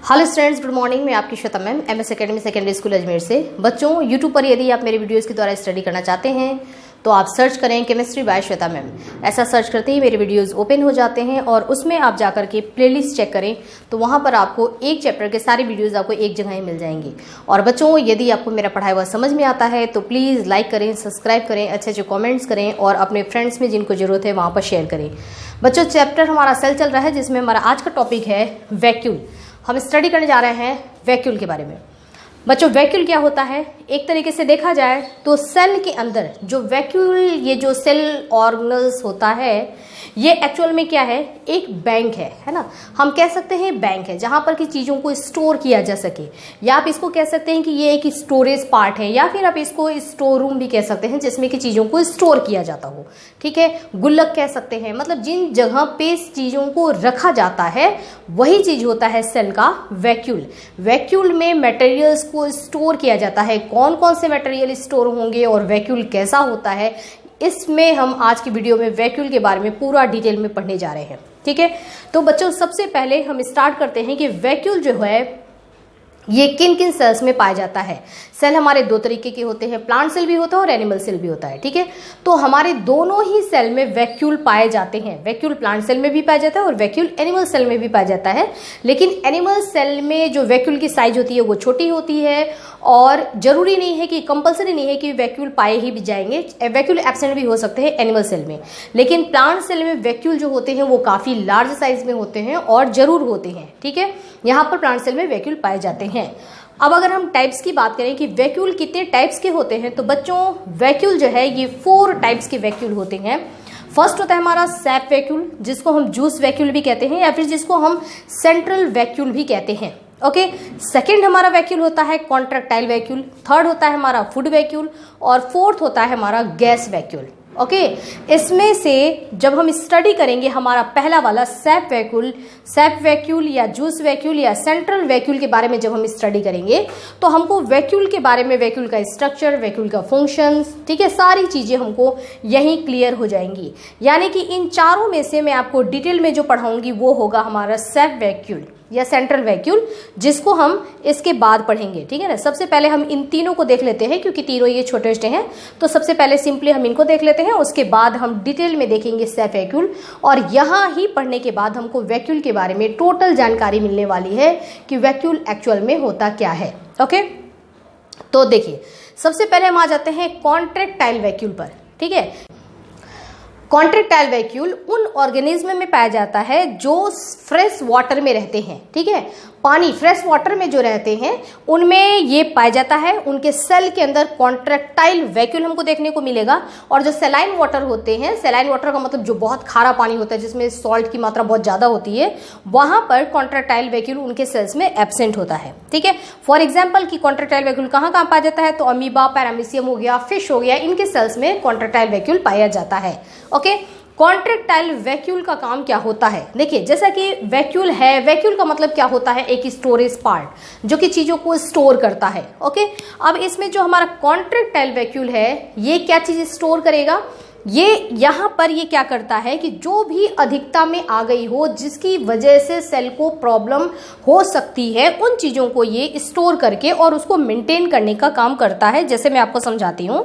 Hello students, good morning. मैं आपकी Shweta ma'am, MS academy secondary school Ajmer से। बच्चों, यूट्यूब पर यदि आप मेरे वीडियोस के द्वारा स्टडी करना चाहते हैं तो आप सर्च करें केमिस्ट्री बाय श्वेता मैम। ऐसा सर्च करते ही मेरे वीडियोस ओपन हो जाते हैं और उसमें आप जाकर के प्लेलिस्ट चेक करें तो वहाँ पर आपको एक चैप्टर के सारे वीडियोस आपको एक जगह ही मिल जाएंगे। और बच्चों, यदि आपको मेरा पढ़ाया हुआ समझ में आता है तो प्लीज़ लाइक करें, सब्सक्राइब करें, अच्छे अच्छे कॉमेंट्स करें और अपने फ्रेंड्स में जिनको ज़रूरत है वहाँ पर शेयर करें। बच्चों, चैप्टर हमारा सेल चल रहा है जिसमें हमारा आज का टॉपिक है वैक्यूल। हम स्टडी करने जा रहे हैं वैक्यूल के बारे में। बच्चों, वैक्यूल क्या होता है? एक तरीके से देखा जाए तो सेल के अंदर जो वैक्यूल, ये जो सेल ऑर्गेनल्स होता है, ये एक्चुअल में क्या है? एक बैंक है ना। हम कह सकते हैं बैंक है जहां पर कि चीज़ों को स्टोर किया जा सके, या आप इसको कह सकते हैं कि ये एक स्टोरेज पार्ट है, या फिर आप इसको स्टोर रूम भी कह सकते हैं जिसमें कि चीज़ों को स्टोर किया जाता हो। ठीक है, गुल्लक कह सकते हैं। मतलब जिन जगह पे चीज़ों को रखा जाता है वही चीज़ होता है सेल का वैक्यूल। वैक्यूल में मटेरियल्स को स्टोर किया जाता है। कौन कौन से मटेरियल स्टोर होंगे और वैक्यूल कैसा होता है, इसमें हम आज की वीडियो में वैक्यूल के बारे में पूरा डिटेल में पढ़ने जा रहे हैं। ठीक है, तो बच्चों सबसे पहले हम स्टार्ट करते हैं कि वैक्यूल जो है ये किन किन सेल्स में पाया जाता है। सेल हमारे दो तरीके के होते हैं, प्लांट सेल भी होता है और एनिमल सेल भी होता है। ठीक है, तो हमारे दोनों ही सेल में वैक्यूल पाए जाते हैं। वैक्यूल प्लांट सेल में भी पाया जाता है और वैक्यूल एनिमल सेल में भी पाया जाता है। लेकिन एनिमल सेल में जो वैक्यूल की साइज होती है वो छोटी होती है और जरूरी नहीं है कि, कंपलसरी नहीं है कि वैक्यूल पाए ही भी जाएंगे। वैक्यूल एब्सेंट भी हो सकते हैं एनिमल सेल में। लेकिन प्लांट सेल में वैक्यूल जो होते हैं वो काफ़ी लार्ज साइज में होते हैं और जरूर होते हैं। ठीक है, यहाँ पर प्लांट सेल में वैक्यूल पाए जाते हैं। अब अगर हम टाइप्स की बात करें कि वैक्यूल कितने टाइप्स के होते हैं, तो बच्चों वैक्यूल जो है ये 4 टाइप्स के वैक्यूल होते हैं। फर्स्ट होता है हमारा सैप वैक्यूल, जिसको हम जूस वैक्यूल भी कहते हैं या फिर जिसको हम सेंट्रल वैक्यूल भी कहते हैं। ओके, सेकंड हमारा वैक्यूल होता है कॉन्ट्रैक्टाइल वैक्यूल, थर्ड होता है हमारा फूड वैक्यूल और फोर्थ होता है हमारा गैस वैक्यूल। ओके, इसमें से जब हम स्टडी करेंगे हमारा पहला वाला सैप वैक्यूल या जूस वैक्यूल या सेंट्रल वैक्यूल के बारे में जब हम स्टडी करेंगे तो हमको वैक्यूल के बारे में, वैक्यूल का स्ट्रक्चर, वैक्यूल का फंक्शंस, ठीक है, सारी चीजें हमको यहीं क्लियर हो जाएंगी। यानी कि इन चारों में से मैं आपको डिटेल में जो पढ़ाऊंगी वो होगा हमारा सैप वैक्यूल या सेंट्रल वैक्यूल, जिसको हम इसके बाद पढ़ेंगे। ठीक है ना। सबसे पहले हम इन तीनों को देख लेते हैं क्योंकि तीनों ये छोटे छोटे हैं, तो सबसे पहले सिंपली हम इनको देख लेते हैं, उसके बाद हम डिटेल में देखेंगे सैप वैक्यूल। और यहाँ ही पढ़ने के बाद हमको वैक्यूल के बारे में टोटल जानकारी मिलने वाली है कि वैक्यूल एक्चुअल में होता क्या है। ओके, तो देखिए सबसे पहले हम आ जाते हैं कॉन्ट्रैक्टाइल वैक्यूल पर। ठीक है, कॉन्ट्रैक्टाइल वैक्यूल उन ऑर्गेनिज्म में पाया जाता है जो फ्रेश वाटर में रहते हैं। ठीक है, पानी, फ्रेश वाटर में जो रहते हैं उनमें ये पाया जाता है। उनके सेल के अंदर कॉन्ट्रैक्टाइल वैक्यूल हमको देखने को मिलेगा। और जो सेलाइन वाटर होते हैं, सेलाइन वाटर का मतलब जो बहुत खारा पानी होता है जिसमें सॉल्ट की मात्रा बहुत ज्यादा होती है, वहां पर कॉन्ट्रैक्टाइल वैक्यूल उनके सेल्स में एब्सेंट होता है। ठीक है, फॉर एग्जाम्पल कि कॉन्ट्रैक्टाइल वैक्यूल कहाँ कहाँ पाया जाता है, तो अमीबा, पैरामीशियम हो गया, फिश हो गया, इनके सेल्स में कॉन्ट्रैक्टाइल वैक्यूल पाया जाता है। ओके, कॉन्ट्रैक्टाइल वैक्यूल का काम क्या होता है? देखिए, जैसा कि वैक्यूल है, वैक्यूल का मतलब क्या होता है? एक स्टोरेज पार्ट जो कि चीजों को स्टोर करता है। ओके, अब इसमें जो हमारा कॉन्ट्रैक्टाइल वैक्यूल है ये क्या चीज स्टोर करेगा? ये यहाँ पर ये क्या करता है कि जो भी अधिकता में आ गई हो जिसकी वजह से सेल को प्रॉब्लम हो सकती है, उन चीजों को ये स्टोर करके और उसको मेंटेन करने का काम करता है। जैसे मैं आपको समझाती हूँ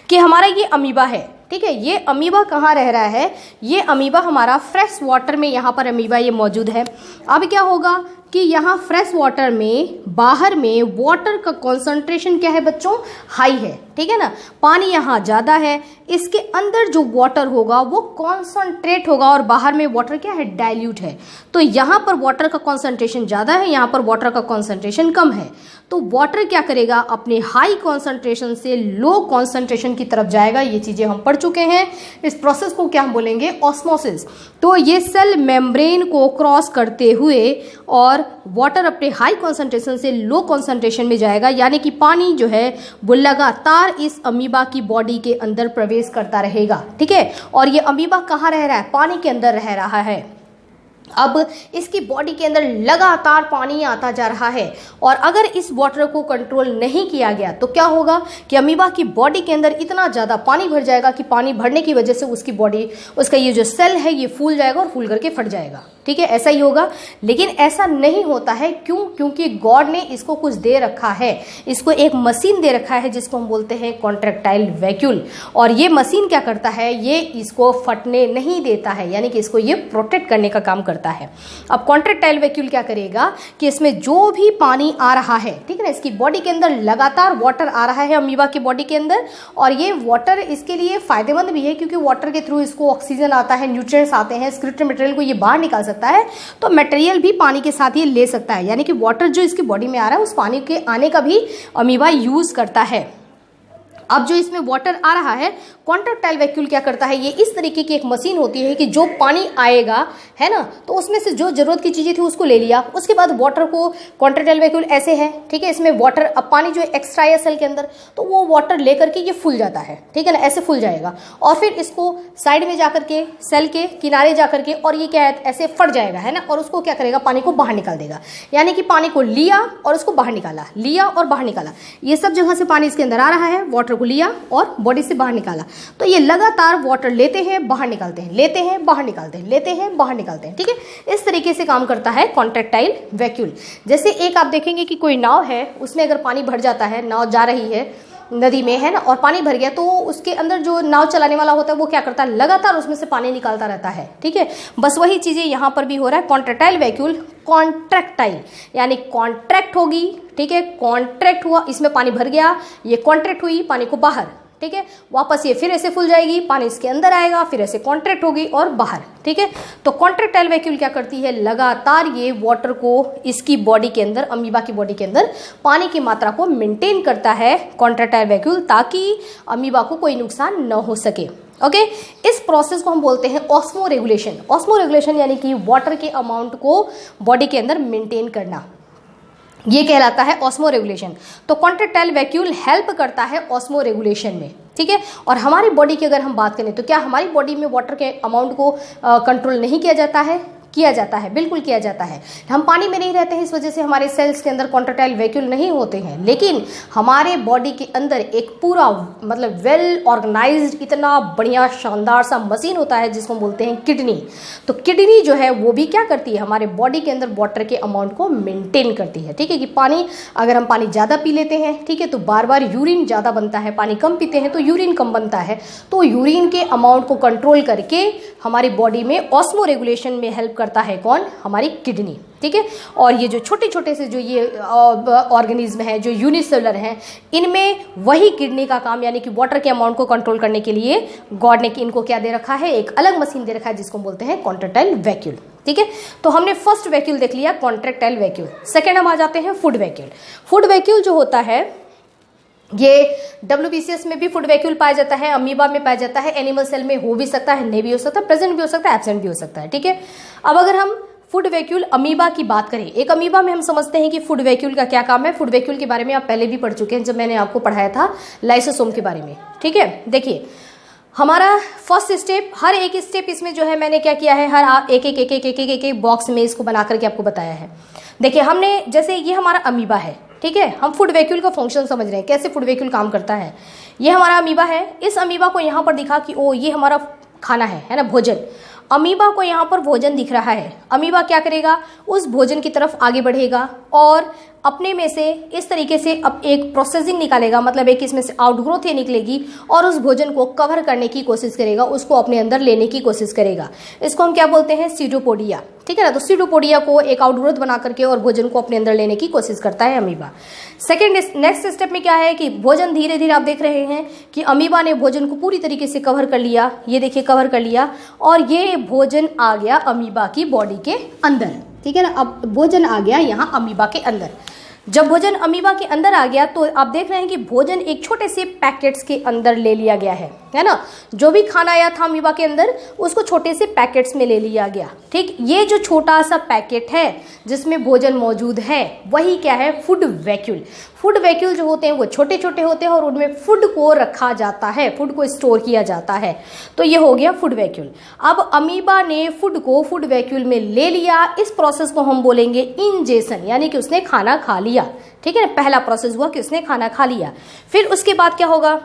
कि हमारा ये अमीबा है। ठीक है, ये अमीबा कहाँ रह रहा है? ये अमीबा हमारा फ्रेश वाटर में, यहाँ पर अमीबा ये मौजूद है। अब क्या होगा कि यहाँ फ्रेश वाटर में, बाहर में वाटर का कॉन्सेंट्रेशन क्या है बच्चों? हाई है। ठीक है ना, पानी यहाँ ज़्यादा है, इसके अंदर जो वाटर होगा वो कॉन्सेंट्रेट होगा और बाहर में वाटर क्या है? डाइल्यूट है। तो यहाँ पर वाटर का कॉन्सेंट्रेशन ज़्यादा है, यहाँ पर वाटर का कॉन्सेंट्रेशन कम है। तो वाटर क्या करेगा? अपने हाई कॉन्सेंट्रेशन से लो कॉन्सेंट्रेशन की तरफ जाएगा। ये चीज़ें हम पढ़ चुके हैं। इस प्रोसेस को क्या हम बोलेंगे? ऑस्मोसिस। तो ये सेल मेम्ब्रेन को क्रॉस करते हुए और वाटर अपने हाई कॉन्सेंट्रेशन से लो कॉन्सेंट्रेशन में जाएगा, यानी कि पानी जो है वो लगातार इस अमीबा की बॉडी के अंदर प्रवेश करता रहेगा। ठीक है, और ये अमीबा कहाँ रह रहा है? पानी के अंदर रह रहा है। अब इसकी बॉडी के अंदर लगातार पानी आता जा रहा है और अगर इस वाटर को कंट्रोल नहीं किया गया तो क्या होगा कि अमीबा की बॉडी के अंदर इतना ज़्यादा पानी भर जाएगा कि पानी भरने की वजह से उसकी बॉडी, उसका ये जो सेल है ये फूल जाएगा और फूल करके फट जाएगा। ठीक है, ऐसा ही होगा। लेकिन ऐसा नहीं होता है, क्यों? क्योंकि गॉड ने इसको कुछ दे रखा है, इसको एक मशीन दे रखा है जिसको हम बोलते हैं कॉन्ट्रैक्टाइल वैक्यूल। और ये मशीन क्या करता है, ये इसको फटने नहीं देता है, यानी कि इसको ये प्रोटेक्ट करने का काम करता है। अब कॉन्ट्रैक्टाइल वैक्यूल क्या करेगा कि इसमें जो भी पानी आ रहा है, ठीक है ना, इसकी बॉडी के अंदर लगातार वाटर आ रहा है अमीबा की बॉडी के अंदर, और ये वाटर इसके लिए फायदेमंद भी है क्योंकि वाटर के थ्रू इसको ऑक्सीजन आता है, न्यूट्रिएंट्स आते हैं, स्क्रिप्टेड मटेरियल को ये बाहर निकाल सकता है, तो मटेरियल भी पानी के साथ ये ले सकता है। यानी कि वाटर जो इसकी बॉडी में आ रहा है उस पानी के आने का भी अमीबा यूज करता है। अब जो इसमें वाटर आ रहा है, कॉन्ट्रैक्टाइल वैक्यूल क्या करता है, ये इस तरीके की एक मशीन होती है कि जो पानी आएगा है ना, तो उसमें से जो जरूरत की चीजें थी उसको ले लिया, उसके बाद वाटर को, कॉन्ट्रैक्टाइल वैक्यूल ऐसे है, ठीक है, इसमें वाटर, अब पानी जो एक्स्ट्रा है सेल के अंदर, तो वो वाटर लेकर के ये फूल जाता है, ठीक है ना, ऐसे फूल जाएगा और फिर इसको साइड में जाकर के, सेल के किनारे जाकर के, और ये क्या है, ऐसे फट जाएगा, है ना, और उसको क्या करेगा, पानी को बाहर निकाल देगा। यानी कि पानी को लिया और उसको बाहर निकाला, लिया और बाहर निकाला, ये सब जगह से पानी इसके अंदर आ रहा है, वाटर को लिया और बॉडी से बाहर निकाला, तो ये लगातार वाटर लेते हैं, बाहर निकालते हैं, लेते हैं, बाहर निकालते हैं, लेते हैं, बाहर निकालते हैं। ठीक है, इस तरीके से काम करता है कॉन्ट्रैक्टाइल वैक्यूल। जैसे एक आप देखेंगे कि कोई नाव है, उसमें अगर पानी भर जाता है, नाव जा रही है नदी में, है ना, और पानी भर गया, तो उसके अंदर जो नाव चलाने वाला होता है वो क्या करता है, लगातार उसमें से पानी निकालता रहता है। ठीक है, बस वही चीजें यहाँ पर भी हो रहा है। कॉन्ट्रैक्टाइल वैक्यूल, कॉन्ट्रैक्टाइल यानी कॉन्ट्रैक्ट होगी, ठीक है, कॉन्ट्रैक्ट हुआ, इसमें पानी भर गया, ये कॉन्ट्रैक्ट हुई, पानी को बाहर, ठीक है, वापस ये फिर ऐसे फूल जाएगी, पानी इसके अंदर आएगा, फिर ऐसे कॉन्ट्रैक्ट होगी और बाहर। ठीक है, तो कॉन्ट्रैक्टाइल वैक्यूल क्या करती है, लगातार ये वाटर को इसकी बॉडी के अंदर, अमीबा की बॉडी के अंदर पानी की मात्रा को मेंटेन करता है कॉन्ट्रैक्टाइल वैक्यूल, ताकि अमीबा को कोई नुकसान न हो सके। ओके, इस प्रोसेस को हम बोलते हैं ऑस्मो रेगुलेशन। ऑस्मो रेगुलेशन यानी कि वाटर के अमाउंट को बॉडी के अंदर मेंटेन करना, ये कहलाता है ऑस्मो रेगुलेशन। तो कॉन्ट्रैक्टाइल वैक्यूल हेल्प करता है ऑस्मो रेगुलेशन में। ठीक है, और हमारी बॉडी की अगर हम बात करें तो क्या हमारी बॉडी में वाटर के अमाउंट को कंट्रोल नहीं किया जाता है? किया जाता है, बिल्कुल किया जाता है। हम पानी में नहीं रहते हैं, इस वजह से हमारे सेल्स के अंदर कॉन्ट्रैक्टाइल वैक्यूल नहीं होते हैं, लेकिन हमारे बॉडी के अंदर एक पूरा मतलब वेल ऑर्गेनाइज्ड इतना बढ़िया शानदार सा मशीन होता है जिसको बोलते हैं किडनी। तो किडनी जो है वो भी क्या करती है, हमारे बॉडी के अंदर वाटर के अमाउंट को मेंटेन करती है। ठीक है, कि पानी, अगर हम पानी ज़्यादा पी लेते हैं, ठीक है, तो बार बार यूरिन ज़्यादा बनता है, पानी कम पीते हैं तो यूरिन कम बनता है, तो यूरिन के अमाउंट को कंट्रोल करके हमारी बॉडी में ऑस्मो रेगुलेशन में हेल्प करता है कौन, हमारी किडनी। ठीक है, और ये जो छोटे छोटे से जो ये ऑर्गेनिज्म है जो यूनिसेलुलर हैं, इनमें वही किडनी का काम, यानी कि वाटर के अमाउंट को कंट्रोल करने के लिए गॉड ने इनको क्या दे रखा है, एक अलग मशीन दे रखा है जिसको बोलते हैं कॉन्ट्रैक्टाइल वैक्यूल। ठीक है, तो हमने फर्स्ट वैक्यूल देख लिया, कॉन्ट्रैक्टाइल वैक्यूल। सेकेंड हम आ जाते हैं फूड वैक्यूल। फूड वैक्यूल जो होता है ये WBCS में भी फूड वैक्यूल पाया जाता है, अमीबा में पाया जाता है, एनिमल सेल में हो भी सकता है, नहीं भी हो सकता, प्रेजेंट भी हो सकता है, एब्सेंट भी हो सकता है। ठीक है, अब अगर हम फूड वैक्यूल अमीबा की बात करें, एक अमीबा में हम समझते हैं कि फूड वैक्यूल का क्या काम है। फूड वैक्यूल के बारे में आप पहले भी पढ़ चुके हैं जब मैंने आपको पढ़ाया था लाइसोसोम के बारे में। ठीक है, देखिए हमारा फर्स्ट स्टेप, हर एक स्टेप इसमें जो है मैंने क्या किया है, हर एक बॉक्स में इसको बना करके आपको बताया है। देखिए हमने, जैसे ये हमारा अमीबा है, ठीक है, हम फूड वैक्यूल का फंक्शन समझ रहे हैं, कैसे फूड वैक्यूल काम करता है। ये हमारा अमीबा है, इस अमीबा को यहाँ पर दिखा कि ओ ये हमारा खाना है ना, भोजन। अमीबा को यहाँ पर भोजन दिख रहा है, अमीबा क्या करेगा, उस भोजन की तरफ आगे बढ़ेगा और अपने में से इस तरीके से अब एक प्रोसेसिंग निकालेगा, मतलब एक इसमें से आउटग्रोथ ये निकलेगी और उस भोजन को कवर करने की कोशिश करेगा, उसको अपने अंदर लेने की कोशिश करेगा। इसको हम क्या बोलते हैं, सीडोपोडिया। ठीक है ना, तो सीडोपोडिया को एक आउटग्रोथ बना करके और भोजन को अपने अंदर लेने की कोशिश करता है अमीबा। नेक्स्ट स्टेप में क्या है कि भोजन धीरे धीरे आप देख रहे हैं कि अमीबा ने भोजन को पूरी तरीके से कवर कर लिया, ये देखिए कवर कर लिया, और ये भोजन आ गया अमीबा की बॉडी के अंदर। ठीक है ना, अब भोजन आ गया यहाँ अमीबा के अंदर। जब भोजन अमीबा के अंदर आ गया तो आप देख रहे हैं कि भोजन एक छोटे से पैकेट्स के अंदर ले लिया गया है ना। जो भी खाना आया था अमीबा के अंदर उसको छोटे से पैकेट्स में ले लिया गया। ठीक, ये जो छोटा सा पैकेट है जिसमें भोजन मौजूद है वही क्या है, फूड वैक्यूल। फूड वैक्यूल जो होते हैं वो छोटे छोटे होते हैं और उनमें फूड को रखा जाता है, फूड को स्टोर किया जाता है। तो ये हो गया फूड वैक्यूल। अब अमीबा ने फूड को फूड वैक्यूल में ले लिया। इस प्रोसेस को हम बोलेंगे इंजेशन, यानी कि उसने खाना खा लिया। ठीक है, पहला प्रोसेस हुआ कि उसने खाना खा लिया। फिर उसके बाद क्या होगा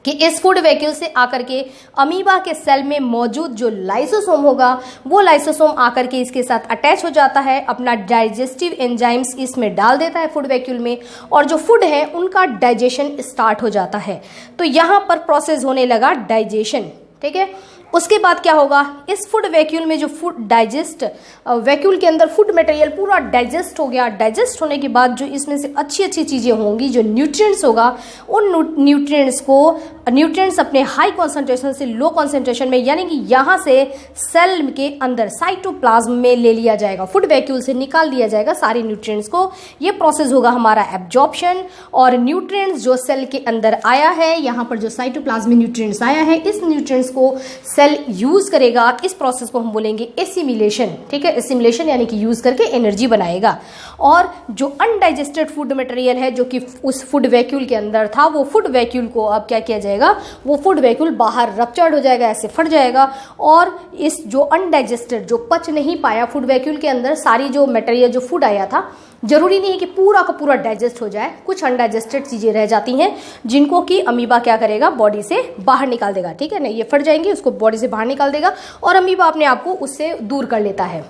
कि इस फूड वैक्यूल से आकर के अमीबा के सेल में मौजूद जो लाइसोसोम होगा वो लाइसोसोम आकर के इसके साथ अटैच हो जाता है, अपना डाइजेस्टिव एंजाइम्स इसमें डाल देता है फूड वैक्यूल में, और जो फूड है उनका डाइजेशन स्टार्ट हो जाता है। तो यहाँ पर प्रोसेस होने लगा डाइजेशन। ठीक है, उसके बाद क्या होगा, इस फूड वैक्यूल में जो फूड डाइजेस्ट वैक्यूल के अंदर फूड मटेरियल पूरा डाइजेस्ट हो गया। डाइजेस्ट होने के बाद जो इसमें से अच्छी अच्छी चीज़ें होंगी, जो न्यूट्रिएंट्स होगा, उन न्यूट्रिएंट्स अपने हाई कॉन्सेंट्रेशन से लो कॉन्सेंट्रेशन में, यानी कि यहाँ से सेल के अंदर साइटोप्लाज्म में ले लिया जाएगा, फूड वैक्यूल से निकाल दिया जाएगा सारे न्यूट्रिएंट्स को। ये प्रोसेस होगा हमारा एब्जॉर्प्शन, और न्यूट्रिएंट्स जो सेल के अंदर आया है, यहाँ पर जो साइटोप्लाज्म में न्यूट्रिएंट्स आया है, इस न्यूट्रिएंट्स को सेल यूज करेगा। इस प्रोसेस को हम बोलेंगे एसिमिलेशन। ठीक है, एसिमिलेशन यानी कि यूज करके एनर्जी बनाएगा। और जो अनडाइजेस्टेड फूड मटेरियल है जो कि उस फूड वैक्यूल के अंदर था, वो फूड वैक्यूल को अब क्या किया जाएगा, वो फूड वैक्यूल बाहर रप्चर्ड हो जाएगा, ऐसे फट जाएगा। और इस जो अनडाइजेस्टेड, जो पच नहीं पाया फूड वैक्यूल के अंदर सारी जो मटेरियल, जो फूड आया था, जरूरी नहीं है कि पूरा का पूरा डाइजेस्ट हो जाए, कुछ अनडाइजेस्टेड चीजें रह जाती हैं जिनको कि अमीबा क्या करेगा, बॉडी से बाहर निकाल देगा। ठीक है ना, ये फट जाएंगे, उसको बॉडी से बाहर निकाल देगा और अमीबा अपने आप को उससे दूर कर लेता है।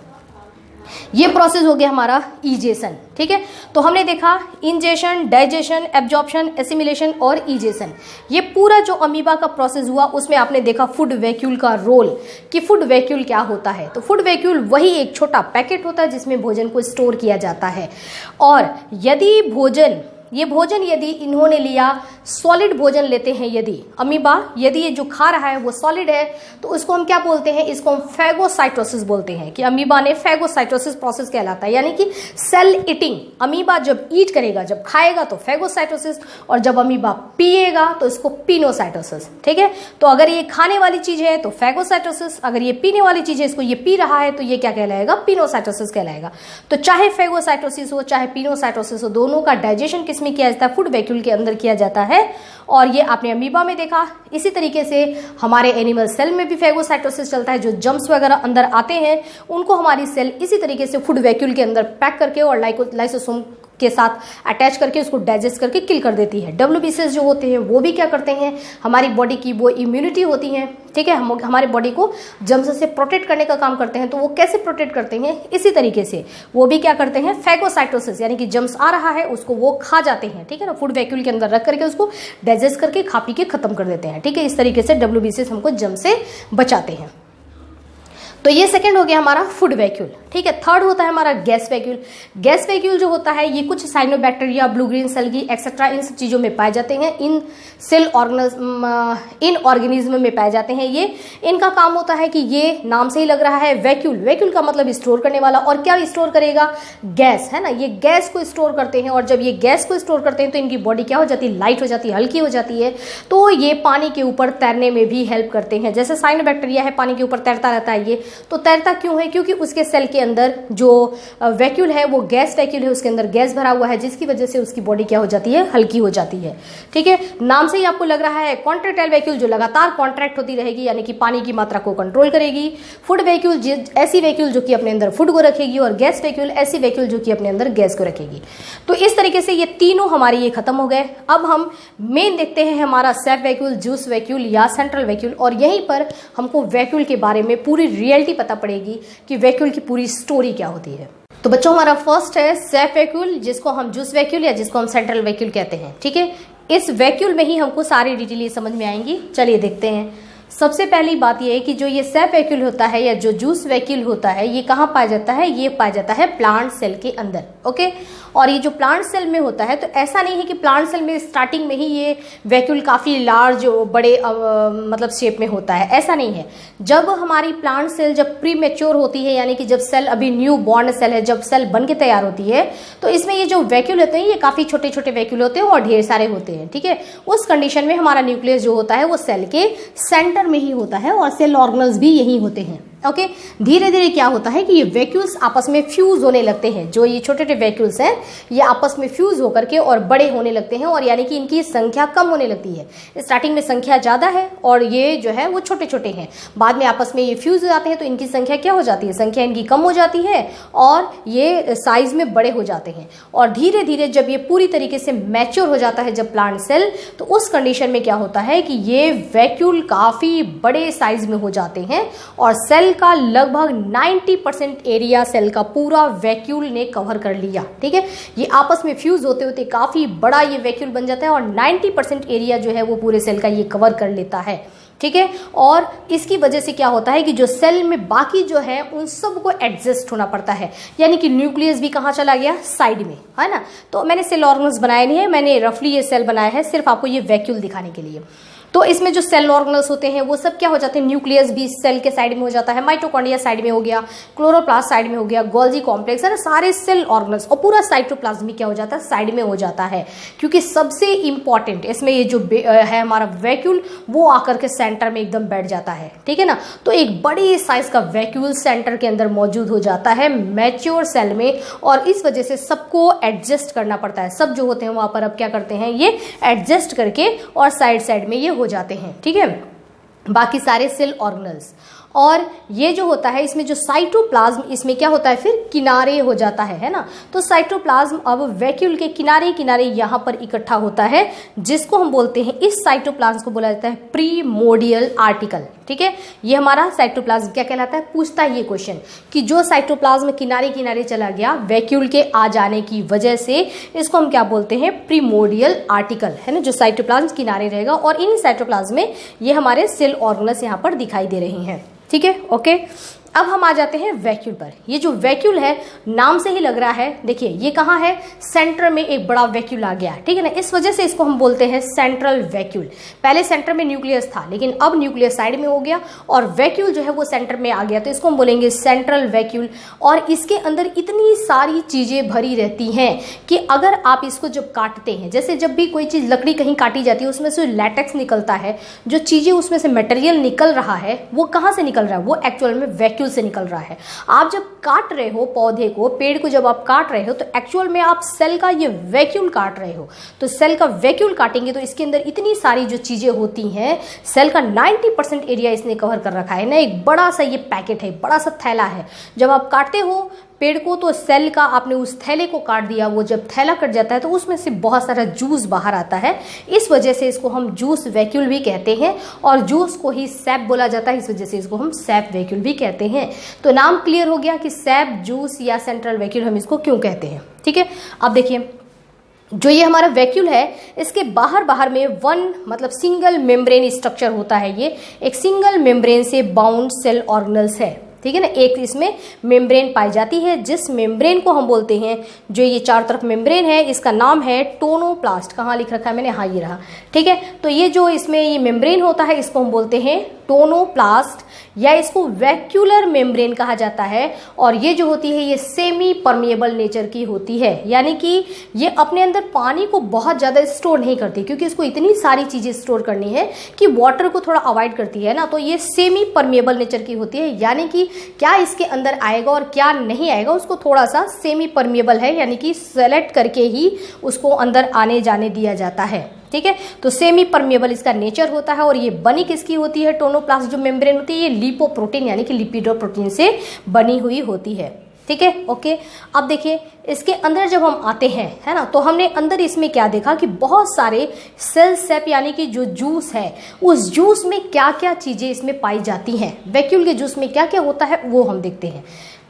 ये प्रोसेस हो गया हमारा इजेशन। ठीक है, तो हमने देखा इंजेशन, डाइजेशन, एब्जॉर्प्शन, एसिमिलेशन और इजेशन। ये पूरा जो अमीबा का प्रोसेस हुआ उसमें आपने देखा फूड वैक्यूल का रोल, कि फूड वैक्यूल क्या होता है। तो फूड वैक्यूल वही एक छोटा पैकेट होता है जिसमें भोजन को स्टोर किया जाता है। और यदि भोजन यदि इन्होंने लिया, सॉलिड भोजन लेते हैं यदि अमीबा, यदि ये जो खा रहा है वो सॉलिड है, तो उसको हम क्या बोलते हैं, इसको हम फैगोसाइटोसिस बोलते हैं, कि अमीबा ने फैगोसाइटोसिस प्रोसेस कहलाता है। यानी कि सेल ईटिंग, अमीबा जब ईट करेगा, जब खाएगा तो फैगोसाइटोसिस, और जब अमीबा पिएगा तो इसको पिनोसाइटोसिस। ठीक है, तो अगर ये खाने वाली चीज है तो फैगोसाइटोसिस, अगर ये पीने वाली चीज है, इसको ये पी रहा है, तो ये क्या कहलाएगा, पिनोसाइटोसिस कहलाएगा। तो चाहे फैगोसाइटोसिस हो चाहे पिनोसाइटोसिस हो, दोनों का डाइजेशन में किया जाता है, फूड वैक्यूल के अंदर किया जाता है। और ये आपने अमीबा में देखा। इसी तरीके से हमारे एनिमल सेल में भी फैगोसाइटोसिस चलता है। जो जम्स वगैरह अंदर आते हैं उनको हमारी सेल इसी तरीके से फूड वैक्यूल के अंदर पैक करके और लाइसोसोम के साथ अटैच करके उसको डाइजेस्ट करके किल कर देती है। डब्ल्यूबीसीएस जो होते हैं वो भी क्या करते हैं, हमारी बॉडी की वो इम्यूनिटी होती है, ठीक है, हम हमारे बॉडी को जम्स से प्रोटेक्ट करने का काम करते हैं। तो वो कैसे प्रोटेक्ट करते हैं, इसी तरीके से वो भी क्या करते हैं, फैगोसाइटोसिस, यानी कि जम्स आ रहा है उसको वो खा जाते हैं। ठीक है ना, फूड वैक्यूल के अंदर रख करके उसको डाइजेस्ट करके खा पी के खत्म कर देते हैं। ठीक है, इस तरीके से डब्ल्यूबीसीएस हमको जम्स से बचाते हैं। तो ये सेकंड हो गया हमारा फूड वैक्यूल। ठीक है, थर्ड होता है हमारा गैस वैक्यूल। गैस वैक्यूल जो होता है ये कुछ साइनोबैक्टीरिया, ब्लू ग्रीन सेल्गी एक्सेट्रा इन सब चीजों में पाए जाते हैं। इन ऑर्गेनिज्म में पाए जाते हैं। ये इनका काम होता है कि ये नाम से ही लग रहा है वैक्यूल, वैक्यूल का मतलब स्टोर करने वाला। और क्या स्टोर करेगा, गैस, है ना, ये गैस को स्टोर करते हैं। और जब ये गैस को स्टोर करते हैं तो इनकी बॉडी क्या हो जाती है, लाइट हो जाती है, हल्की हो जाती है। तो ये पानी के ऊपर तैरने में भी हेल्प करते हैं। जैसे साइनोबैक्टीरिया है, पानी के ऊपर तैरता रहता है। ये तो तैरता क्यों है, क्योंकि उसके सेल के अंदर जो वैक्यूल है वो गैस वैक्यूल है, उसके अंदर गैस भरा हुआ है, जिसकी वजह से उसकी बॉडी क्या हो जाती है, हल्की हो जाती है। ठीक है, नाम से ही आपको लग रहा है कॉन्ट्रैक्टाइल वैक्यूल, जो लगातार कॉन्ट्रैक्ट होती रहेगी, यानी कि पानी की मात्रा को कंट्रोल करेगी। फूड वैक्यूल ऐसी वैक्यूल जो कि अपने अंदर फूड को रखेगी, और गैस वैक्यूल ऐसी वैक्यूल जो कि अपने अंदर गैस को रखेगी। तो इस तरीके से ये तीनों हमारे ये खत्म हो गए। अब हम मेन देखते हैं हमारा सेफ वैक्यूल, जूस वैक्यूल या सेंट्रल वैक्यूल। और यहीं पर हमको वैक्यूल के बारे में पूरी रियलिटी पता पड़ेगी कि वैक्यूल की पूरी स्टोरी क्या होती है। तो बच्चों, हमारा फर्स्ट है सेफ वैक्यूल, जिसको हम जूस वैक्यूल या जिसको हम सेंट्रल वैक्यूल कहते हैं। ठीक है, इस वैक्यूल में ही हमको सारी डिटेल समझ में आएंगी। चलिए देखते हैं। सबसे पहली बात यह है कि जो ये सेफ वैक्यूल होता है या जो जूस वैक्यूल होता है ये कहाँ पाया जाता है, ये पाया जाता है प्लांट सेल के अंदर। ओके, और ये जो प्लांट सेल में होता है तो ऐसा नहीं है कि प्लांट सेल में स्टार्टिंग में ही ये वैक्यूल काफ़ी लार्ज बड़े मतलब शेप में होता है, ऐसा नहीं है। जब हमारी प्लांट सेल जब प्री मैच्योर होती है, यानी कि जब सेल अभी न्यू बॉर्न सेल है, जब सेल बन के तैयार होती है, तो इसमें ये जो वैक्यूल होते हैं ये काफ़ी छोटे छोटे वैक्यूल होते हैं और ढेर सारे होते हैं। ठीक है, उस कंडीशन में हमारा न्यूक्लियस जो होता है वो सेल के सेंटर में ही होता है और सेल ऑर्गेनल्स भी यही होते हैं। ओके, धीरे धीरे क्या होता है कि ये वैक्यूल्स आपस में फ्यूज होने लगते हैं। जो ये छोटे छोटे वैक्यूल्स हैं ये आपस में फ्यूज होकर के और बड़े होने लगते हैं, और यानी कि इनकी संख्या कम होने लगती है। स्टार्टिंग में संख्या ज़्यादा है और ये जो है वो छोटे छोटे हैं, बाद में आपस में ये फ्यूज हो जाते हैं तो इनकी संख्या क्या हो जाती है, संख्या इनकी कम हो जाती है और ये साइज में बड़े हो जाते हैं। और धीरे धीरे जब ये पूरी तरीके से मैच्योर हो जाता है जब प्लांट सेल, तो उस कंडीशन में क्या होता है कि ये वैक्यूल काफ़ी बड़े साइज में हो जाते हैं और सेल का लगभग 90% एरिया सेल का पूरा वैक्यूल ने कवर कर लिया। ठीक है, ये आपस में फ्यूज होते होते काफी बड़ा ये वैक्यूल बन जाता है और 90% एरिया जो है वो पूरे सेल का ये कवर कर लेता है। ठीक है, और इसकी वजह से क्या होता है कि जो सेल में बाकी जो है उन सब को एडजस्ट होना पड़ता है, यानी कि न्यूक्लियस भी कहाँ चला गया, साइड में, है ना। तो मैंने सेल ऑर्गेनल्स बनाए नहीं है, मैंने रफली ये सेल बनाया है सिर्फ आपको ये वैक्यूल दिखाने के लिए। तो इसमें जो सेल ऑर्गेनल्स होते हैं वो सब क्या हो जाते हैं, न्यूक्लियस भी सेल के साइड में हो जाता है, माइटोकॉन्ड्रिया साइड में हो गया, क्लोरोप्लास्ट साइड में हो गया, गोल्जी कॉम्प्लेक्स है ना, सारे सेल ऑर्गेनल्स और पूरा साइटोप्लाज्म क्या हो जाता है, साइड में हो जाता है। क्योंकि सबसे इंपॉर्टेंट इसमें ये जो है हमारा वैक्यूल वो आकर के सेंटर में एकदम बैठ जाता है। ठीक है ना, तो एक बड़ी साइज का वैक्यूल सेंटर के अंदर मौजूद हो जाता है मैच्योर सेल में, और इस वजह से सबको एडजस्ट करना पड़ता है। सब जो होते हैं वहां पर अब क्या करते हैं, ये एडजस्ट करके और साइड साइड में ये हो जाते हैं। ठीक है, बाकी सारे सेल ऑर्गेनल्स। और ये जो होता है इसमें जो साइटोप्लाज्म, इसमें क्या होता है फिर किनारे हो जाता है ना। तो साइटोप्लाज्म अब वैक्यूल के किनारे किनारे यहाँ पर इकट्ठा होता है, जिसको हम बोलते हैं, इस साइटोप्लाज्म को बोला जाता है प्रीमोर्डियल आर्टिकल। ठीक है, ये हमारा साइटोप्लाज्म क्या कहलाता है, पूछता है ये क्वेश्चन कि जो साइटोप्लाज्म किनारे किनारे चला गया वैक्यूल के आ जाने की वजह से, इसको हम क्या बोलते हैं, प्रीमोर्डियल आर्टिकल, है ना, जो साइटोप्लाज्म किनारे रहेगा। और इन साइटोप्लाज्म में ये हमारे सेल ऑर्गेनल्स यहाँ पर दिखाई दे रहे हैं। ठीक है, ओके। अब हम आ जाते हैं वैक्यूल पर। ये जो वैक्यूल है नाम से ही लग रहा है, देखिए ये कहाँ है, सेंटर में एक बड़ा वैक्यूल आ गया। ठीक है ना, इस वजह से इसको हम बोलते हैं सेंट्रल वैक्यूल। पहले सेंटर में न्यूक्लियस था लेकिन अब न्यूक्लियस साइड में हो गया और वैक्यूल जो है वो सेंटर में आ गया, तो इसको हम बोलेंगे सेंट्रल वैक्यूल। और इसके अंदर इतनी सारी चीजें भरी रहती हैं कि अगर आप इसको जब काटते हैं, जैसे जब भी कोई चीज लकड़ी कहीं काटी जाती है उसमें से लैटेक्स निकलता है, जो चीजें उसमें से मटेरियल निकल रहा है वो कहाँ से निकल रहा है, वो एक्चुअल में वैक्यूल से निकल रहा है। आप जब काट रहे हो पौधे को, पेड़ को जब आप काट रहे हो तो एक्चुअल में आप सेल का ये वैक्यूल काट रहे हो। तो सेल का वैक्यूल काटेंगे तो इसके अंदर इतनी सारी जो चीजें होती हैं, सेल का 90% एरिया इसने कवर कर रखा है ना। एक बड़ा सा ये पैकेट है, बड़ा सा थैला है। जब आप काटते हो पेड़ को तो सेल का आपने उस थैले को काट दिया, वो जब थैला कट जाता है तो उसमें से बहुत सारा जूस बाहर आता है। इस वजह से इसको हम जूस वैक्यूल भी कहते हैं और जूस को ही सैप बोला जाता है, इस वजह से इसको हम सैप वैक्यूल भी कहते हैं। तो नाम क्लियर हो गया कि सैप, जूस या सेंट्रल वैक्यूल हम इसको क्यों कहते हैं। ठीक है, अब देखिए जो ये हमारा वैक्यूल है इसके बाहर बाहर में मतलब सिंगल मेम्ब्रेन स्ट्रक्चर होता है। ये एक सिंगल मेम्ब्रेन से बाउंड सेल ऑर्गेनल्स है। ठीक है ना, एक इसमें मेम्ब्रेन पाई जाती है, जिस मेम्ब्रेन को हम बोलते हैं, जो ये चारों तरफ मेम्ब्रेन है इसका नाम है टोनोप्लास्ट। कहाँ लिख रखा है मैंने, हाँ ये रहा। ठीक है, तो ये जो इसमें ये मेम्ब्रेन होता है इसको हम बोलते हैं टोनोप्लास्ट, या इसको वैक्यूलर मेम्ब्रेन कहा जाता है। और ये जो होती है ये सेमी परमिएबल नेचर की होती है, यानी कि ये अपने अंदर पानी को बहुत ज़्यादा स्टोर नहीं करती, क्योंकि इसको इतनी सारी चीज़ें स्टोर करनी है कि वाटर को थोड़ा अवॉइड करती है ना। तो ये सेमी परमिएबल नेचर की होती है, यानी कि क्या इसके अंदर आएगा और क्या नहीं आएगा उसको थोड़ा सा सेमी परमिएबल है, यानी कि सेलेक्ट करके ही उसको अंदर आने जाने दिया जाता है। ठीक है, तो सेमी परमिएबल इसका नेचर होता है। और ये बनी किसकी होती है, टोनोप्लास्ट जो मेम्ब्रेन होती है ये लिपोप्रोटीन यानी कि लिपिडोप्रोटीन से बनी हुई होती है। ठीक है, ओके। अब देखिए इसके अंदर जब हम आते हैं, है ना, तो हमने अंदर इसमें क्या देखा कि बहुत सारे सेल सेप यानी कि जो जूस है, उस जूस में क्या क्या चीजें इसमें पाई जाती हैं, वैक्यूल के जूस में क्या क्या होता है वो हम देखते हैं।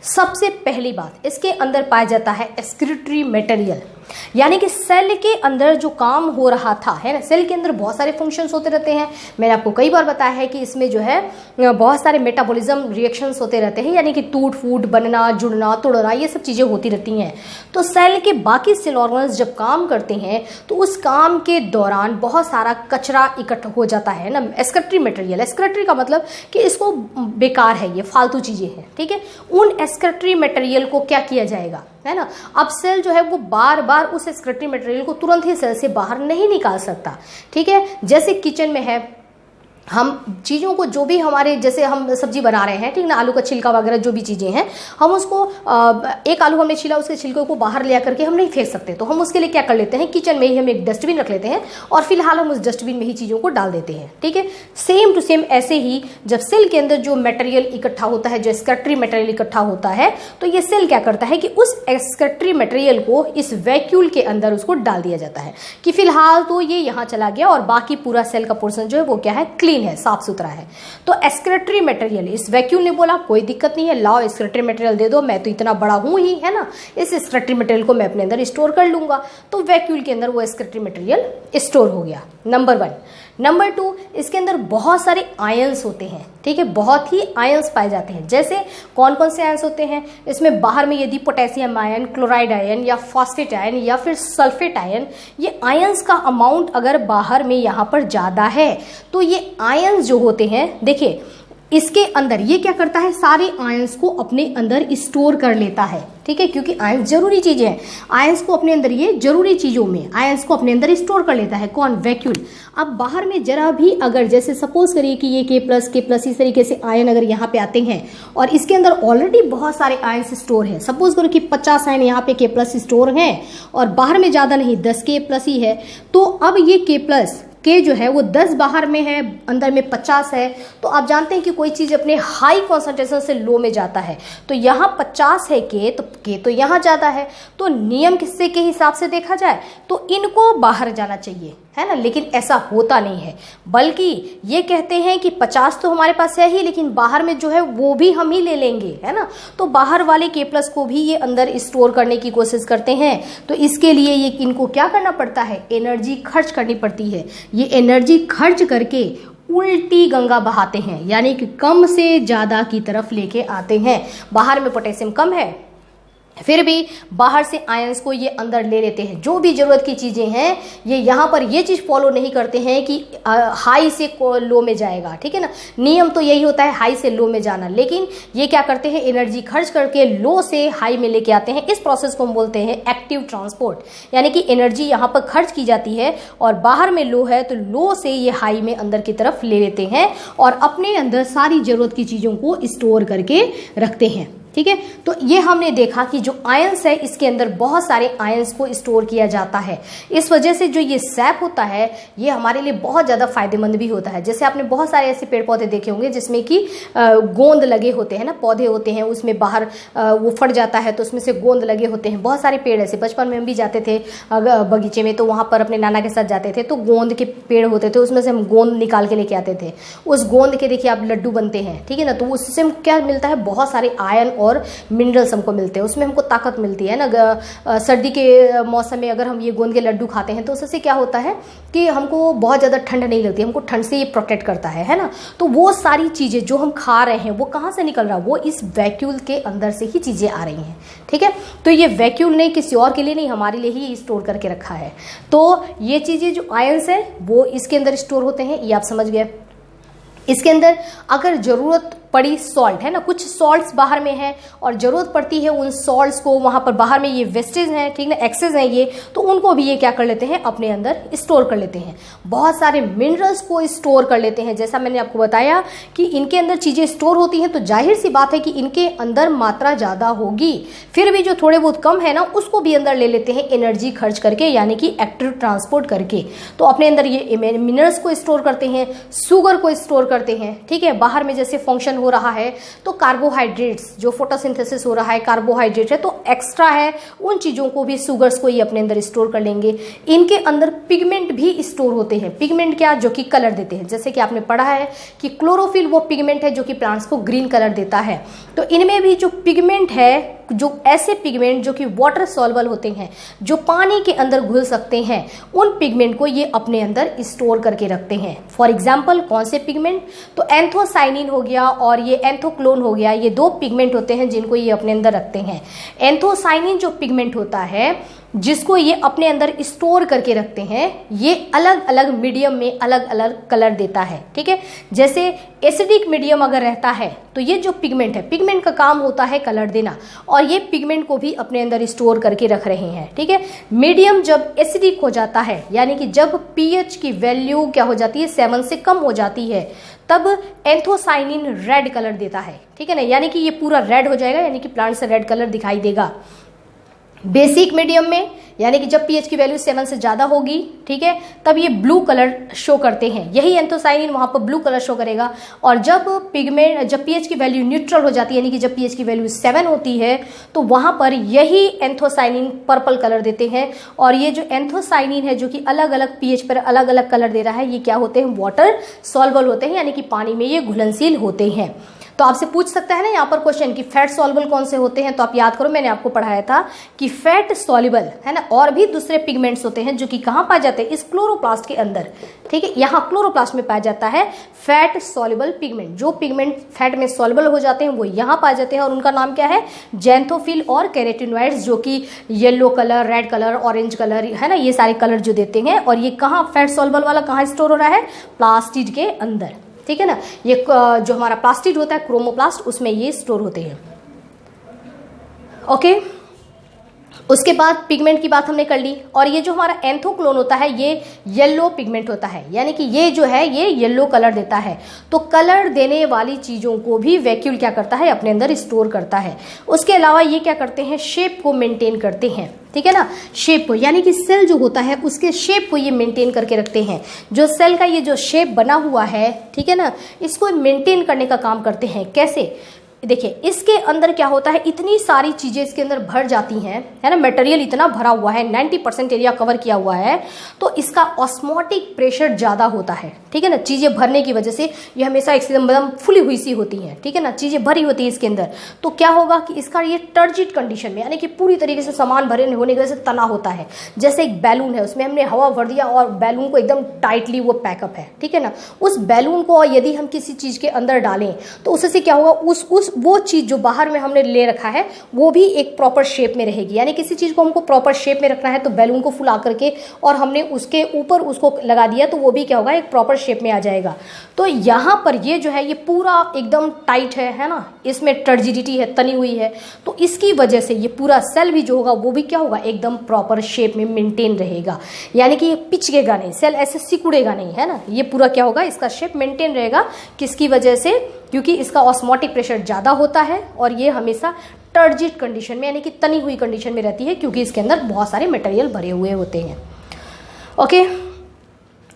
सबसे पहली बात, इसके अंदर पाया जाता है एक्सक्रीटरी मटेरियल, यानी कि सेल के अंदर जो काम हो रहा था, है ना, सेल के अंदर बहुत सारे फंक्शंस होते रहते हैं। मैंने आपको कई बार बताया है कि इसमें जो है बहुत सारे मेटाबॉलिज्म रिएक्शंस होते रहते हैं, यानी कि टूट फूट, बनना, जुड़ना, तोड़ना, ये सब चीजें होती रहती हैं। तो सेल के बाकी सेल ऑर्गन्स जब काम करते हैं तो उस काम के दौरान बहुत सारा कचरा इकट्ठा हो जाता है ना, एक्सक्रीटरी मटेरियल। एक्सक्रीटरी का मतलब कि इसको बेकार है, ये फालतू चीजें हैं, ठीक है। उन एक्सक्रीटरी मटेरियल को क्या किया जाएगा, है ना, अब सेल जो है वो बार बार उस एक्सक्रीटरी मटेरियल को तुरंत ही सेल से बाहर नहीं निकाल सकता, ठीक है। जैसे किचन में है, हम चीज़ों को जो भी हमारे, जैसे हम सब्जी बना रहे हैं, ठीक ना, आलू का छिलका वगैरह जो भी चीज़ें हैं, हम उसको एक आलू हमने छीला, उसके छिलके को बाहर ले करके हम नहीं फेंक सकते, तो हम उसके लिए क्या कर लेते हैं, किचन में ही हम एक डस्टबिन रख लेते हैं और फिलहाल हम उस डस्टबिन में ही चीज़ों को डाल देते हैं, ठीक है। सेम टू सेम ऐसे ही जब सेल के अंदर जो मटेरियल इकट्ठा होता है, जो एक्सक्रीटरी मटेरियल इकट्ठा होता है, तो ये सेल क्या करता है कि उस एक्सक्रीटरी मटेरियल को इस वैक्यूल के अंदर उसको डाल दिया जाता है कि फिलहाल तो ये यहाँ चला गया और बाकी पूरा सेल का पोर्शन जो है वो क्या है, क्लीन है, साफ सुथरा है। तो एक्सक्रीटरी मटेरियल, इस वैक्यूल ने बोला कोई दिक्कत नहीं है, लाओ एक्सक्रीटरी मटेरियल दे दो, मैं तो इतना बड़ा हूं ही, है ना, इस एक्सक्रीटरी मटेरियल को मैं अपने अंदर स्टोर कर लूंगा। तो वैक्यूल के अंदर वो एक्सक्रीटरी मटेरियल स्टोर हो गया, नंबर 1। नंबर 2, इसके अंदर बहुत सारे आयंस होते हैं, ठीक है, बहुत ही आयंस पाए जाते हैं। जैसे कौन कौन से आयंस होते हैं, इसमें बाहर में यदि पोटेशियम आयन, क्लोराइड आयन या फॉस्फेट आयन या फिर सल्फेट आयन, ये आयंस का अमाउंट अगर बाहर में यहाँ पर ज़्यादा है तो ये आयंस जो होते हैं, देखिए इसके अंदर ये क्या करता है, सारे आयंस को अपने अंदर स्टोर कर लेता है, ठीक है, क्योंकि आयंस जरूरी चीजें हैं, आयंस को अपने अंदर, ये जरूरी चीजों में आयंस को अपने अंदर स्टोर कर लेता है। कौन, वैक्यूल। अब बाहर में जरा भी अगर, जैसे सपोज करिए कि ये K+, इस तरीके से आयन अगर यहाँ पे आते हैं और इसके अंदर ऑलरेडी बहुत सारे आयंस स्टोर हैं, सपोज करो कि 50 आयन यहाँ पे K+ स्टोर हैं और बाहर में ज्यादा नहीं, 10 K+ ही है, तो अब ये K+ जो है वो 10 बाहर में है, अंदर में 50 है। तो आप जानते हैं कि कोई चीज़ अपने हाई कॉन्सेंट्रेशन से लो में जाता है, तो यहाँ 50 है K तो यहाँ ज़्यादा है, तो नियम किससे के हिसाब से देखा जाए तो इनको बाहर जाना चाहिए, है ना, लेकिन ऐसा होता नहीं है, बल्कि ये कहते हैं कि 50 तो हमारे पास है ही, लेकिन बाहर में जो है वो भी हम ही ले लेंगे, है ना। तो बाहर वाले K+ को भी ये अंदर स्टोर करने की कोशिश करते हैं। तो इसके लिए ये इनको क्या करना पड़ता है, एनर्जी खर्च करनी पड़ती है। ये एनर्जी खर्च करके उल्टी गंगा बहाते हैं, यानी कि कम से ज़्यादा की तरफ लेके आते हैं। बाहर में पोटेशियम कम है, फिर भी बाहर से आयंस को ये अंदर ले लेते हैं। जो भी जरूरत की चीज़ें हैं ये यहाँ पर ये चीज़ फॉलो नहीं करते हैं कि हाई से लो में जाएगा, ठीक है ना, नियम तो यही होता है हाई से लो में जाना, लेकिन ये क्या करते हैं, एनर्जी खर्च करके लो से हाई में लेके आते हैं। इस प्रोसेस को हम बोलते हैं एक्टिव ट्रांसपोर्ट, यानी कि एनर्जी यहाँ पर खर्च की जाती है और बाहर में लो है तो लो से ये हाई में अंदर की तरफ ले लेते हैं और अपने अंदर सारी जरूरत की चीज़ों को स्टोर करके रखते हैं, ठीक है। तो ये हमने देखा कि जो आयंस है इसके अंदर बहुत सारे आयंस को स्टोर किया जाता है। इस वजह से जो ये सैप होता है ये हमारे लिए बहुत ज़्यादा फायदेमंद भी होता है। जैसे आपने बहुत सारे ऐसे पेड़ पौधे देखे होंगे जिसमें कि गोंद लगे होते हैं ना, पौधे होते हैं उसमें बाहर वो फट जाता है तो उसमें से गोंद लगे होते हैं। बहुत सारे पेड़ ऐसे, बचपन में हम भी जाते थे बगीचे में, तो वहाँ पर अपने नाना के साथ जाते थे तो गोंद के पेड़ होते थे, उसमें से हम गोंद निकाल के लेके आते थे। उस गोंद के देखिए आप लड्डू बनते हैं, ठीक है ना, तो उससे क्या मिलता है, बहुत सारे आयन और मिनरल्स हमको मिलते हैं, उसमें हमको ताकत मिलती है ना। सर्दी के मौसम में अगर हम ये गोंद के लड्डू खाते हैं तो उससे क्या होता है कि हमको बहुत ज़्यादा ठंड नहीं लगती, हमको ठंड से ये प्रोटेक्ट करता है ना। तो वो सारी चीज़ें जो हम खा रहे हैं वो कहाँ से निकल रहा है, वो इस वैक्यूल के अंदर से ही चीज़ें आ रही हैं, ठीक है। तो ये वैक्यूल नहीं, किसी और के लिए नहीं, हमारे लिए ही स्टोर करके रखा है। तो ये चीज़ें जो आयंस है वो इसके अंदर स्टोर होते हैं, ये आप समझ गए। इसके अंदर अगर ज़रूरत पड़ी सॉल्ट, है ना, कुछ सॉल्ट्स बाहर में है और ज़रूरत पड़ती है उन सॉल्ट्स को, वहाँ पर बाहर में ये वेस्टेज हैं, ठीक ना, एक्सेस हैं ये, तो उनको भी ये क्या कर लेते हैं, अपने अंदर स्टोर कर लेते हैं। बहुत सारे मिनरल्स को स्टोर कर लेते हैं। जैसा मैंने आपको बताया कि इनके अंदर चीज़ें स्टोर होती हैं तो जाहिर सी बात है कि इनके अंदर मात्रा ज़्यादा होगी, फिर भी जो थोड़े बहुत कम है ना उसको भी अंदर ले लेते हैं एनर्जी खर्च करके, यानी कि एक्टिव ट्रांसपोर्ट करके। तो अपने अंदर ये मिनरल्स को स्टोर करते हैं, शुगर को स्टोर करते हैं, ठीक है। बाहर में जैसे फंक्शन हो रहा है तो कार्बोहाइड्रेट्स, जो फोटोसिंथेसिस हो रहा है कार्बोहाइड्रेट है तो एक्स्ट्रा है, उन चीज़ों को भी शुगर्स को ये अपने अंदर स्टोर कर लेंगे। इनके अंदर पिगमेंट भी स्टोर होते हैं। पिगमेंट क्या, जो कि कलर देते हैं। जैसे कि आपने पढ़ा है कि क्लोरोफिल वो पिगमेंट है जो कि प्लांट्स को ग्रीन कलर देता है। तो इनमें भी जो पिगमेंट है, जो ऐसे पिगमेंट जो कि वाटर सॉल्युबल होते हैं, जो पानी के अंदर घुल सकते हैं, उन पिगमेंट को ये अपने अंदर स्टोर करके रखते हैं। फॉर एग्जांपल कौन से पिगमेंट, तो एंथोसाइनिन हो गया और ये एंथोक्लोन हो गया, ये दो पिगमेंट होते हैं जिनको ये अपने अंदर रखते हैं। एंथोसाइनिन जो पिगमेंट होता है जिसको ये अपने अंदर स्टोर करके रखते हैं, ये अलग अलग मीडियम में अलग अलग कलर देता है। ठीक है, जैसे एसिडिक मीडियम अगर रहता है तो ये जो पिगमेंट है, पिगमेंट का काम होता है कलर देना, और ये पिगमेंट को भी अपने अंदर स्टोर करके रख रहे हैं। ठीक है, मीडियम जब एसिडिक हो जाता है, यानी कि जब पीएच की वैल्यू क्या हो जाती है, 7 से कम हो जाती है, तब एंथोसाइनिन रेड कलर देता है। ठीक है ना, यानी कि ये पूरा रेड हो जाएगा, यानी कि प्लांट से रेड कलर दिखाई देगा। बेसिक मीडियम में, यानी कि जब पीएच की वैल्यू 7 से ज़्यादा होगी, ठीक है, तब ये ब्लू कलर शो करते हैं। यही एंथोसाइनिन वहाँ पर ब्लू कलर शो करेगा। और जब पीएच की वैल्यू न्यूट्रल हो जाती है, यानी कि जब पीएच की वैल्यू 7 होती है, तो वहाँ पर यही एंथोसाइनिन पर्पल कलर देते हैं। और ये जो एंथोसाइनिन है जो कि अलग अलग पीएच पर अलग अलग कलर दे रहा है, ये क्या होते हैं, वाटर सॉल्युबल होते हैं, यानी कि पानी में ये घुलनशील होते हैं। तो आपसे पूछ सकता है ना यहाँ पर क्वेश्चन कि फैट सॉल्युबल कौन से होते हैं, तो आप याद करो मैंने आपको पढ़ाया था कि फैट सॉल्युबल है ना, और भी दूसरे पिगमेंट्स होते हैं जो कि कहाँ पाए जाते हैं, इस क्लोरोप्लास्ट के अंदर। ठीक है, यहाँ क्लोरोप्लास्ट में पाया जाता है फैट सॉल्युबल पिगमेंट। जो पिगमेंट फैट में सॉल्युबल हो जाते हैं वो यहाँ पाए जाते हैं, और उनका नाम क्या है, ज़ैंथोफिल और कैरोटीनॉइड्स, जो कि yellow colour, red colour, orange colour है ना, ये सारे कलर जो देते हैं। और ये कहाँ, फैट सॉल्युबल वाला कहाँ स्टोर हो रहा है, प्लास्टिड के अंदर। ठीक है ना, ये जो हमारा प्लास्टिड होता है, क्रोमोप्लास्ट, उसमें ये स्टोर होते हैं। ओके, उसके बाद पिगमेंट की बात हमने कर ली। और ये जो हमारा एंथोक्लोन होता है ये येलो पिगमेंट होता है, यानी कि ये जो है ये येलो कलर देता है। तो कलर देने वाली चीज़ों को भी वैक्यूल क्या करता है, अपने अंदर स्टोर करता है। उसके अलावा ये क्या करते हैं, शेप को मेंटेन करते हैं। ठीक है ना, शेप को, यानी कि सेल जो होता है उसके शेप को ये मेंटेन करके रखते हैं। जो सेल का ये जो शेप बना हुआ है, ठीक है ना, इसको मेंटेन करने का काम करते हैं। कैसे, देखिए इसके अंदर क्या होता है, इतनी सारी चीज़ें इसके अंदर भर जाती हैं, है ना, मटेरियल इतना भरा हुआ है, 90% एरिया कवर किया हुआ है, तो इसका ऑस्मोटिक प्रेशर ज़्यादा होता है। ठीक है ना, चीज़ें भरने की वजह से ये हमेशा एकदम फुली हुई सी होती हैं। ठीक है ना, चीज़ें भरी होती है इसके अंदर, तो क्या होगा कि इसका ये टर्जिट कंडीशन में, यानी कि पूरी तरीके से सामान भरे होने की वजह से तना होता है। जैसे एक बैलून है, उसमें हमने हवा भर दिया और बैलून को एकदम टाइटली वो पैकअप है। ठीक है ना, उस बैलून को यदि हम किसी चीज़ के अंदर डालें तो उससे क्या होगा, वो चीज़ जो बाहर में हमने ले रखा है वो भी एक प्रॉपर शेप में रहेगी। यानी किसी चीज़ को हमको प्रॉपर शेप में रखना है तो बैलून को फुला करके और हमने उसके ऊपर उसको लगा दिया तो वो भी क्या होगा, एक प्रॉपर शेप में आ जाएगा। तो यहाँ पर ये जो है ये पूरा एकदम टाइट है ना, इसमें टर्जिडिटी है, तनी हुई है, तो इसकी वजह से ये पूरा सेल भी जो होगा वो भी क्या होगा, एकदम प्रॉपर शेप में मेंटेन रहेगा। यानी कि ये पिचकेगा नहीं, सेल ऐसे सिकुड़ेगा नहीं, है ना, ये पूरा क्या होगा, इसका शेप मेंटेन रहेगा। किसकी वजह से, क्योंकि इसका ऑस्मोटिक प्रेशर ज़्यादा होता है और ये हमेशा टर्जिट कंडीशन में, यानी कि तनी हुई कंडीशन में रहती है, क्योंकि इसके अंदर बहुत सारे मटेरियल भरे हुए होते हैं। ओके,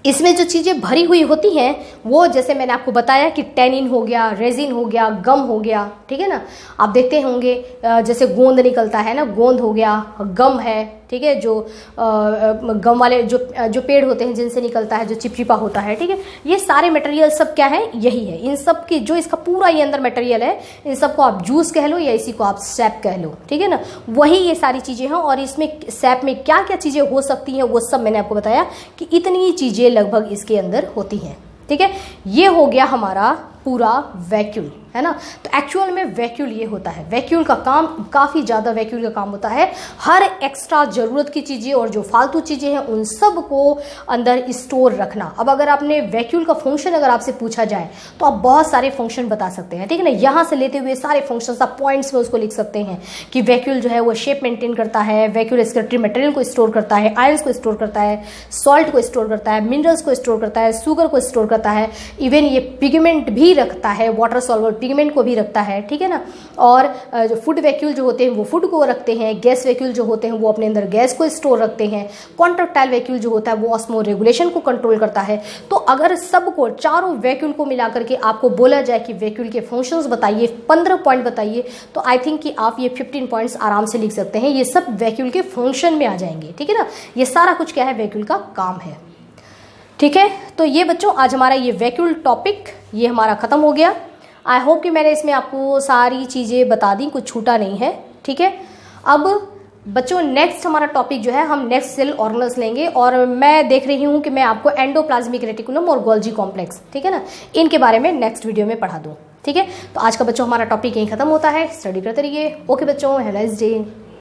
इसमें जो चीज़ें भरी हुई होती हैं वो, जैसे मैंने आपको बताया कि टैनिन हो गया, रेजिन हो गया, गम हो गया। ठीक है ना, आप देखते होंगे जैसे गोंद निकलता है ना, गोंद हो गया, गम है। ठीक है, जो गम वाले जो पेड़ होते हैं जिनसे निकलता है, जो चिपचिपा होता है। ठीक है, ये सारे मटेरियल सब क्या है, यही है। इन सब की जो इसका पूरा ये अंदर मटेरियल है, इन सबको आप जूस कह लो या इसी को आप सैप कह लो। ठीक है ना, वही ये सारी चीज़ें हैं। और इसमें सैप में क्या क्या चीज़ें हो सकती हैं वो सब मैंने आपको बताया कि इतनी चीज़ें लगभग इसके अंदर होती हैं। ठीक है, ये हो गया हमारा पूरा वैक्यूल, है ना। तो एक्चुअल में वैक्यूल ये होता है, वैक्यूल का काम काफ़ी ज़्यादा, वैक्यूल का काम होता है हर एक्स्ट्रा ज़रूरत की चीज़ें और जो फालतू चीज़ें हैं उन सब को अंदर स्टोर रखना। अब अगर आपने वैक्यूल का फंक्शन अगर आपसे पूछा जाए तो आप बहुत सारे फंक्शन बता सकते हैं। ठीक है ना, यहाँ से लेते हुए सारे फंक्शंस आप पॉइंट्स में उसको लिख सकते हैं कि वैक्यूल जो है वो शेप मेंटेन करता है, वैक्यूल एक्सक्रीटरी मटेरियल को स्टोर करता है, आयंस को स्टोर करता है, सॉल्ट को स्टोर करता है, मिनरल्स को स्टोर करता है, शुगर को स्टोर करता है, इवन ये पिगमेंट भी रखता है, वाटर सॉल्युबल न्यूट्रीमेंट को भी रखता है, ठीक है ना। और जो फूड वैक्यूल जो होते हैं वो फूड को रखते हैं, गैस वैक्यूल जो होते हैं वो अपने अंदर गैस को स्टोर रखते हैं, कॉन्ट्रैक्टाइल वैक्यूल जो होता है वो ऑस्मो रेगुलेशन को कंट्रोल करता है। तो अगर सबको, चारों वैक्यूल को मिला करके आपको बोला जाए कि वैक्यूल के फंक्शंस बताइए, 15 पॉइंट बताइए, तो आई थिंक कि आप ये 15 पॉइंट्स आराम से लिख सकते हैं। ये सब वैक्यूल के फंक्शन में आ जाएंगे, ठीक है ना। ये सारा कुछ क्या है, वैक्यूल का काम है, ठीक है। तो ये बच्चों आज हमारा ये वैक्यूल टॉपिक ये हमारा खत्म हो गया। आई होप कि मैंने इसमें आपको सारी चीज़ें बता दी, कुछ छूटा नहीं है, ठीक है। अब बच्चों नेक्स्ट हमारा टॉपिक जो है, हम नेक्स्ट सेल ऑर्गेनल्स लेंगे, और मैं देख रही हूँ कि मैं आपको एंडोप्लाज्मिक रेटिकुलम और गोल्जी कॉम्प्लेक्स, ठीक है ना, इनके बारे में नेक्स्ट वीडियो में पढ़ा दूँ, ठीक है। तो आज का बच्चों हमारा टॉपिक यहीं खत्म होता है। स्टडी करते रहिए। ओके बच्चों, हैव अ नाइस डे।